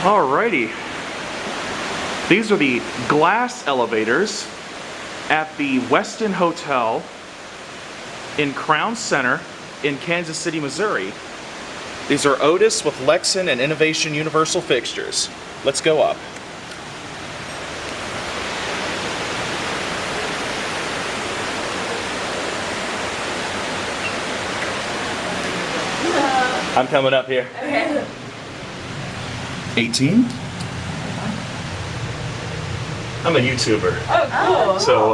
Alrighty. These are the glass elevators at the Westin Hotel in Crown Center in Kansas City, Missouri. These are Otis with Lexan and Innovation Universal Fixtures. Let's go up. I'm coming up here. Okay. 18. I'm a YouTuber. Oh, cool. So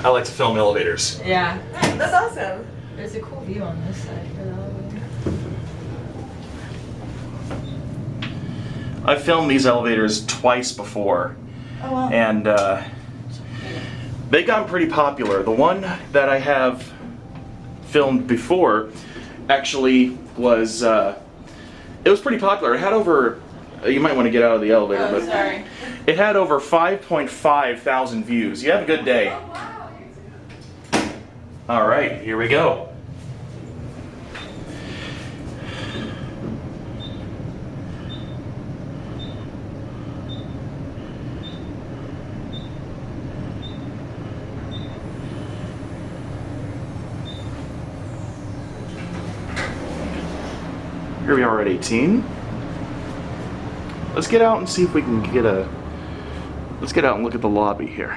I like to film elevators. Yeah. That's awesome. There's a cool view on this side for the elevator. I've filmed these elevators twice before. Oh, wow. And they've gotten pretty popular. The one that I have filmed before actually was, it was pretty popular. It had over, you might want to get out of the elevator, but Sorry. it had over 5.5 thousand views. You have a good day. All right, here we go. Here we are at 18. Let's get out and see if we can get a, let's get out and look at the lobby here,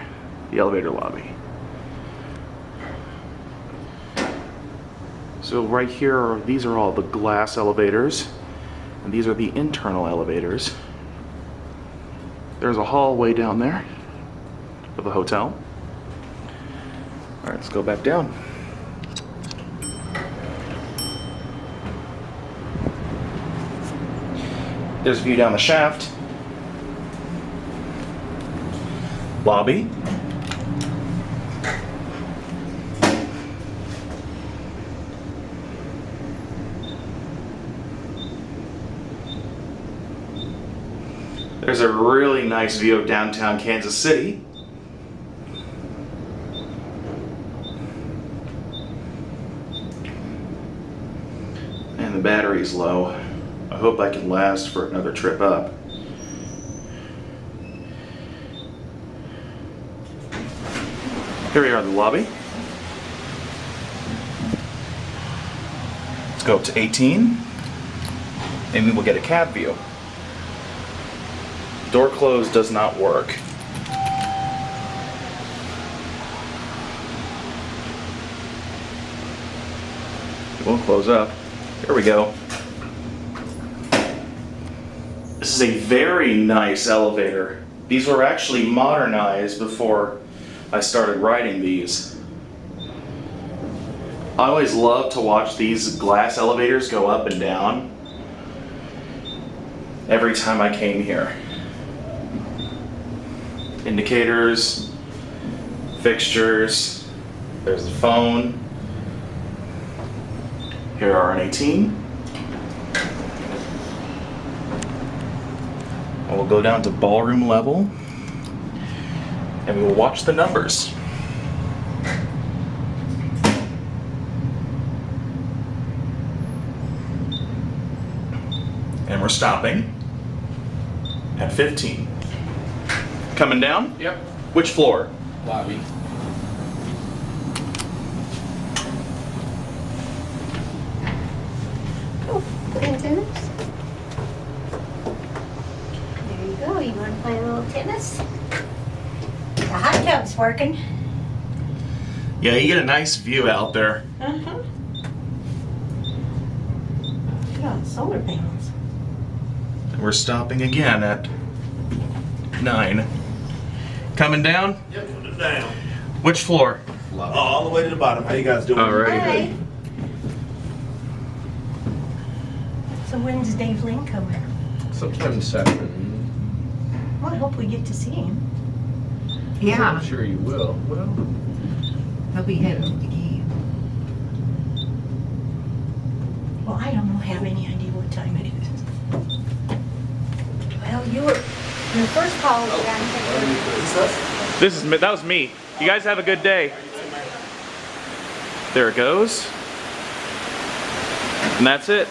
the elevator lobby. So right here, these are all the glass elevators, and these are the internal elevators. There's a hallway down there of the hotel. All right, let's go back down. There's a view down the shaft. Lobby. There's a really nice view of downtown Kansas City. And the battery's low. I hope I can last for another trip up. Here we are in the lobby. Let's go up to 18, and we will get a cab view. Door close does not work. It won't close up. Here we go. This is a very nice elevator. These were actually modernized before I started riding these. I always love to watch these glass elevators go up and down every time I came here. Indicators, fixtures, there's the phone. Here are an 18. And we'll go down to ballroom level and we will watch the numbers. And we're stopping at 15. Coming down? Yep. Which floor? Lobby. Oh, put in tennis. There you go. You want to play a little tennis? The hot tub's working. Yeah, you get a nice view out there. Uh-huh. Look at all the solar panels. And we're stopping again at 9. Coming down? Yep, put it down. Which floor? Oh, all the way to the bottom. How you guys doing? Alrighty. Hi. So when's Dave Lynn coming? Sometime this afternoon. Well, I hope we get to see him. Yeah, I'm sure you will. Well, he'll be headed to the game. Well, I don't have any idea what time it is. Well, your first call was around 10:30. That was me. You guys have a good day. There it goes. And that's it.